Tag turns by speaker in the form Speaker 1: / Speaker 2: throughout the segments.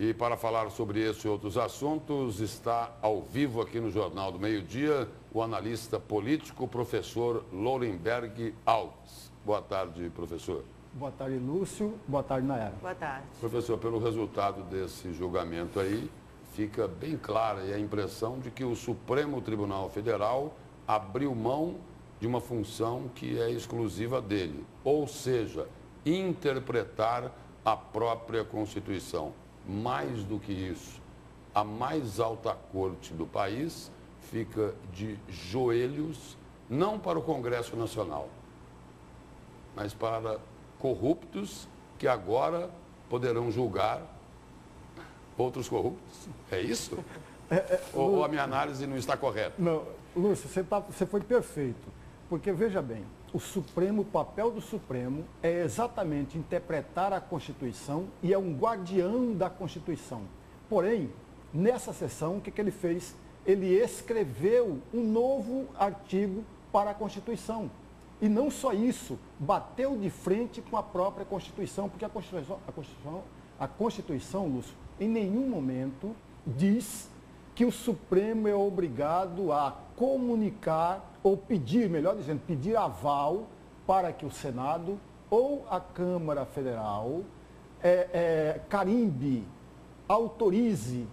Speaker 1: E para falar sobre esse e outros assuntos, está ao vivo aqui no Jornal do Meio-Dia o analista político, professor Lourenberg Alves. Boa tarde, professor.
Speaker 2: Boa tarde, Lúcio. Boa tarde, Nayara.
Speaker 3: Boa tarde.
Speaker 1: Professor, pelo resultado desse julgamento aí, fica bem clara a impressão de que o Supremo Tribunal Federal abriu mão de uma função que é exclusiva dele, ou seja, interpretar a própria Constituição. Mais do que isso, a mais alta corte do país fica de joelhos, não para o Congresso Nacional, mas para corruptos que agora poderão julgar outros corruptos. É isso? Ou a minha análise não está correta?
Speaker 2: Não, Lúcio, você foi perfeito. Porque, veja bem, o papel do Supremo é exatamente interpretar a Constituição e é um guardião da Constituição. Porém, nessa sessão, o que ele fez? Ele escreveu um novo artigo para a Constituição. E não só isso, bateu de frente com a própria Constituição, porque a Constituição, Lúcio, em nenhum momento diz que o Supremo é obrigado a comunicar ou pedir, melhor dizendo, pedir aval para que o Senado ou a Câmara Federal carimbe, autorize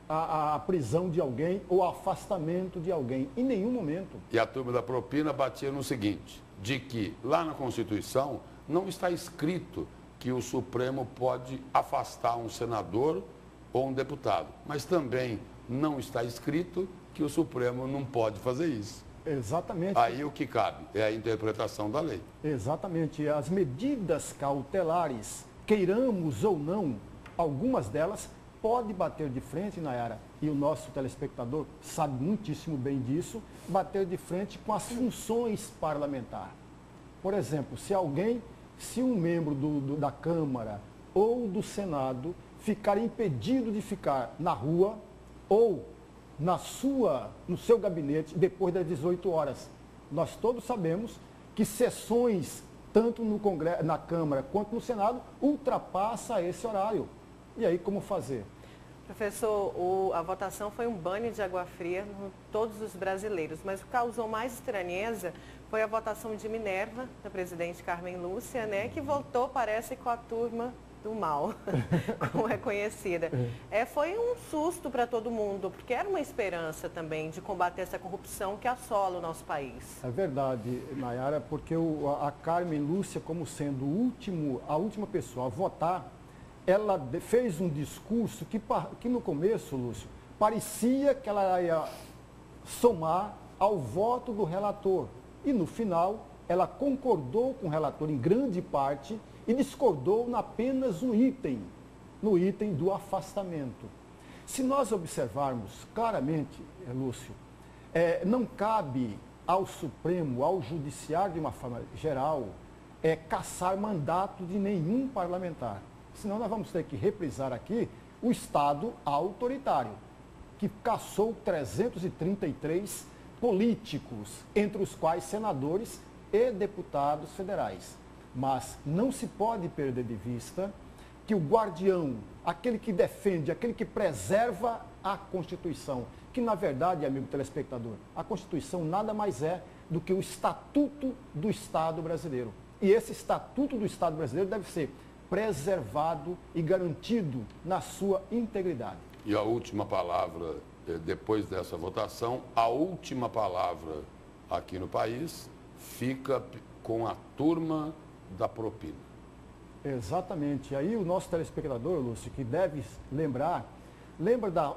Speaker 2: a prisão de alguém ou afastamento de alguém, em nenhum momento.
Speaker 1: E a turma da propina batia no seguinte, de que lá na Constituição não está escrito que o Supremo pode afastar um senador ou um deputado, mas também não está escrito que o Supremo não pode fazer isso.
Speaker 2: Exatamente.
Speaker 1: Aí o que cabe é a interpretação da lei.
Speaker 2: Exatamente. As medidas cautelares, queiramos ou não, algumas delas podem bater de frente, Nayara, e o nosso telespectador sabe muitíssimo bem disso, bater de frente com as funções parlamentares. Por exemplo, se um membro da Câmara ou do Senado ficar impedido de ficar na rua ou no seu gabinete depois das 18 horas. Nós todos sabemos que sessões, tanto no Congresso, na Câmara quanto no Senado, ultrapassa esse horário. E aí, como fazer?
Speaker 3: Professor, a votação foi um banho de água fria em todos os brasileiros, mas o que causou mais estranheza foi a votação de Minerva, da presidente Carmen Lúcia, né, que votou, parece, com a turma do mal, como é conhecida. Foi um susto para todo mundo, porque era uma esperança também de combater essa corrupção que assola o nosso país. É
Speaker 2: verdade, Nayara, porque a Carmen Lúcia, como sendo a última pessoa a votar, ela fez um discurso que no começo, Lúcio, parecia que ela ia somar ao voto do relator. E no final, ela concordou com o relator em grande parte e discordou em apenas no item do afastamento. Se nós observarmos claramente, Lúcio, não cabe ao Supremo, ao Judiciário de uma forma geral, cassar mandato de nenhum parlamentar. Senão nós vamos ter que reprisar aqui o Estado autoritário, que cassou 333 políticos, entre os quais senadores e deputados federais. Mas não se pode perder de vista que o guardião, aquele que defende, aquele que preserva a Constituição, que na verdade, amigo telespectador, a Constituição nada mais é do que o Estatuto do Estado brasileiro. E esse Estatuto do Estado brasileiro deve ser preservado e garantido na sua integridade.
Speaker 1: E a última palavra, depois dessa votação, a última palavra aqui no país fica com a turma da propina.
Speaker 2: Exatamente. Aí o nosso telespectador, Lúcio, que deve lembra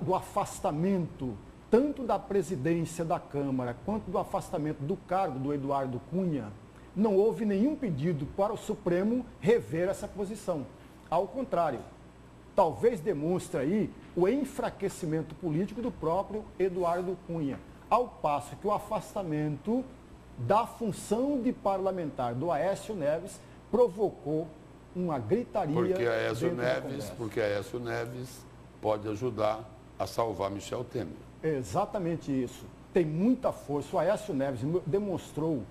Speaker 2: do afastamento tanto da presidência da Câmara quanto do afastamento do cargo do Eduardo Cunha. Não houve nenhum pedido para o Supremo rever essa posição. Ao contrário, talvez demonstre aí o enfraquecimento político do próprio Eduardo Cunha, ao passo que o afastamento da função de parlamentar do Aécio Neves provocou uma gritaria.
Speaker 1: Porque Aécio Neves pode ajudar a salvar Michel Temer.
Speaker 2: Exatamente isso. Tem muita força. O Aécio Neves demonstrou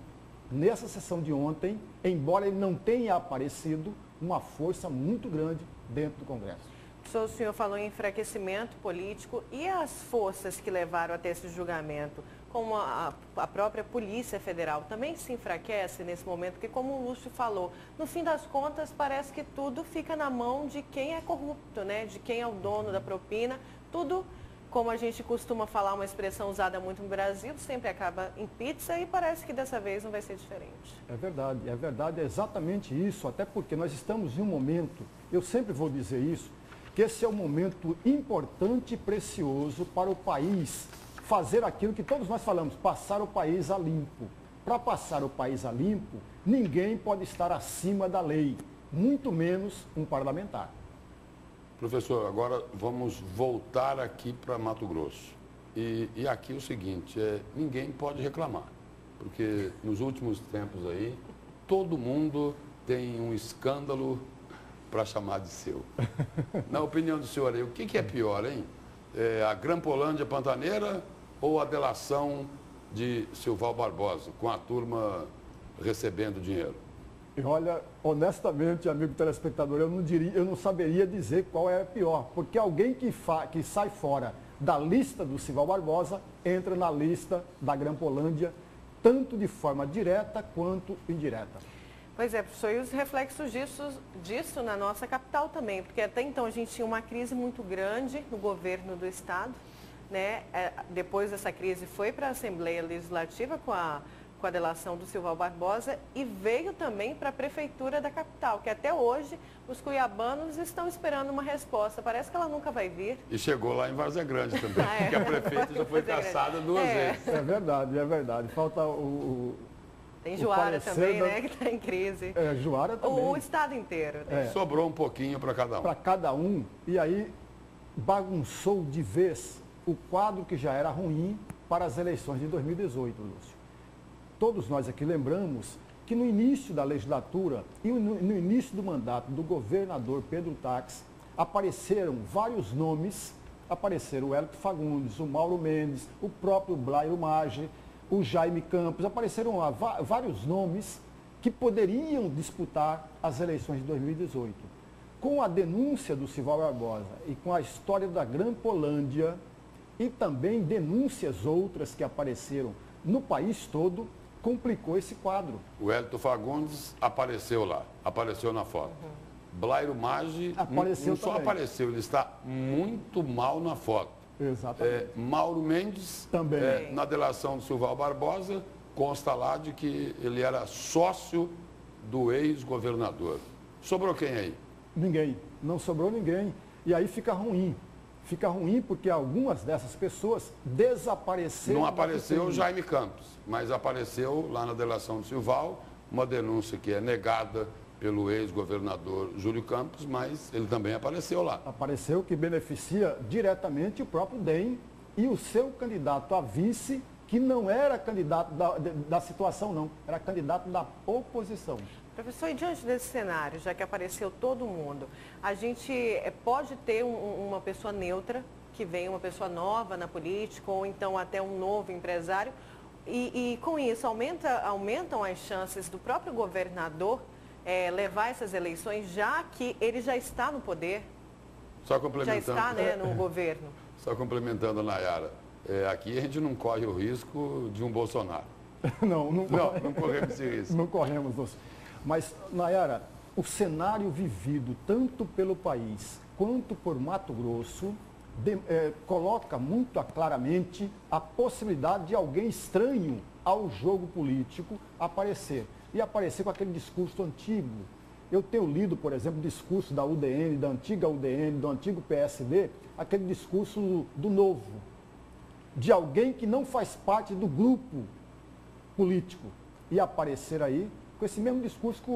Speaker 2: nessa sessão de ontem, embora ele não tenha aparecido, uma força muito grande dentro do Congresso.
Speaker 3: Professor, o senhor falou em enfraquecimento político e as forças que levaram até esse julgamento, como a própria Polícia Federal, também se enfraquece nesse momento? Porque, como o Lúcio falou, no fim das contas, parece que tudo fica na mão de quem é corrupto, né? De quem é o dono da propina. Tudo, como a gente costuma falar, uma expressão usada muito no Brasil, sempre acaba em pizza e parece que dessa vez não vai ser diferente.
Speaker 2: É verdade, é exatamente isso, até porque nós estamos em um momento, eu sempre vou dizer isso, que esse é um momento importante e precioso para o país fazer aquilo que todos nós falamos, passar o país a limpo. Para passar o país a limpo, ninguém pode estar acima da lei, muito menos um parlamentar.
Speaker 1: Professor, agora vamos voltar aqui para Mato Grosso. E aqui o seguinte, ninguém pode reclamar, porque nos últimos tempos aí, todo mundo tem um escândalo para chamar de seu. Na opinião do senhor aí, o que é pior, hein? A Grampolândia Pantaneira ou a delação de Silval Barbosa, com a turma recebendo dinheiro?
Speaker 2: E olha, honestamente, amigo telespectador, eu não saberia dizer qual é pior, porque alguém que sai fora da lista do Silval Barbosa entra na lista da Grampolândia, tanto de forma direta quanto indireta.
Speaker 3: Pois é, professor, e os reflexos disso na nossa capital também, porque até então a gente tinha uma crise muito grande no governo do Estado, né? Depois dessa crise foi para a Assembleia Legislativa com a delação do Silval Barbosa e veio também para a Prefeitura da capital, que até hoje os cuiabanos estão esperando uma resposta. Parece que ela nunca vai vir.
Speaker 1: E chegou lá em Várzea Grande também, porque a prefeita já foi cassada duas vezes.
Speaker 2: É verdade. Falta
Speaker 3: Tem Juara também, né, que está em crise.
Speaker 2: Juara também.
Speaker 3: O estado inteiro. Né?
Speaker 1: Sobrou um pouquinho para cada um.
Speaker 2: Para cada um, e aí bagunçou de vez o quadro que já era ruim para as eleições de 2018, Lúcio. Todos nós aqui lembramos que no início da legislatura e no início do mandato do governador Pedro Táxi, apareceram vários nomes, apareceram o Hélito Fagundes, o Mauro Mendes, o próprio Blairo Maggi, o Jaime Campos, apareceram lá vários nomes que poderiam disputar as eleições de 2018. Com a denúncia do Silval Barbosa e com a história da Grampolândia e também denúncias outras que apareceram no país todo, complicou esse quadro.
Speaker 1: O Hélito Fagundes apareceu lá, apareceu na foto. Blairo Maggi não só apareceu, ele está muito mal na foto.
Speaker 2: Exatamente.
Speaker 1: Mauro Mendes,
Speaker 2: também.
Speaker 1: Na delação do Silval Barbosa, consta lá de que ele era sócio do ex-governador. Sobrou quem aí?
Speaker 2: Ninguém, não sobrou ninguém. E aí fica ruim. Fica ruim porque algumas dessas pessoas desapareceram.
Speaker 1: Não apareceu o Jaime Campos, mas apareceu lá na delação do Silval uma denúncia que é negada pelo ex-governador Júlio Campos, mas ele também apareceu lá.
Speaker 2: Apareceu, que beneficia diretamente o próprio DEM e o seu candidato a vice, que não era candidato da situação, não, era candidato da oposição.
Speaker 3: Professor, e diante desse cenário, já que apareceu todo mundo, a gente pode ter uma pessoa neutra, que vem uma pessoa nova na política, ou então até um novo empresário, e com isso aumentam as chances do próprio governador levar essas eleições, já que ele já está no poder,
Speaker 1: Só complementando,
Speaker 3: já está, né, no governo.
Speaker 1: Só complementando a Nayara, aqui a gente não corre o risco de um Bolsonaro.
Speaker 2: Não
Speaker 1: corremos esse risco.
Speaker 2: Não corremos, Lúcio. Mas, Nayara, o cenário vivido tanto pelo país quanto por Mato Grosso coloca muito claramente a possibilidade de alguém estranho ao jogo político aparecer. E aparecer com aquele discurso antigo. Eu tenho lido, por exemplo, o discurso da UDN, da antiga UDN, do antigo PSD, aquele discurso do novo, de alguém que não faz parte do grupo político. E aparecer aí com esse mesmo discurso que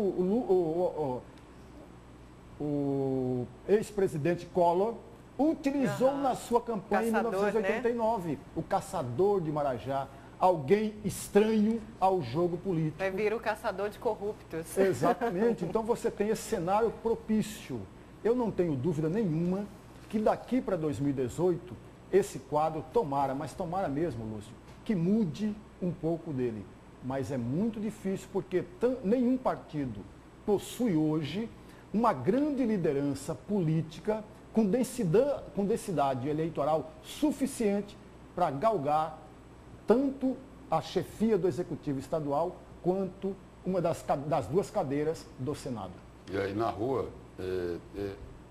Speaker 2: o ex-presidente Collor utilizou na sua campanha em 1989, né? O caçador de Marajá, alguém estranho ao jogo político.
Speaker 3: Vai vir o caçador de corruptos.
Speaker 2: Exatamente, então você tem esse cenário propício. Eu não tenho dúvida nenhuma que daqui para 2018, esse quadro tomara mesmo, Lúcio, que mude um pouco dele. Mas é muito difícil porque nenhum partido possui hoje uma grande liderança política com densidade eleitoral suficiente para galgar tanto a chefia do Executivo Estadual quanto uma das duas cadeiras do Senado.
Speaker 1: E aí na rua,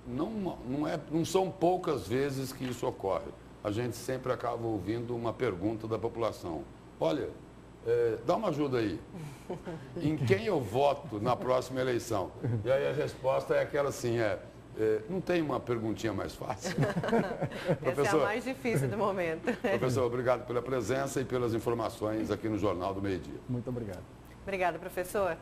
Speaker 1: não são poucas vezes que isso ocorre. A gente sempre acaba ouvindo uma pergunta da população. Olha, dá uma ajuda aí. Em quem eu voto na próxima eleição? E aí a resposta é aquela assim, não tem uma perguntinha mais fácil?
Speaker 3: Essa é a mais difícil do momento.
Speaker 1: Professor, obrigado pela presença e pelas informações aqui no Jornal do Meio-Dia.
Speaker 2: Muito obrigado.
Speaker 3: Obrigada, professor.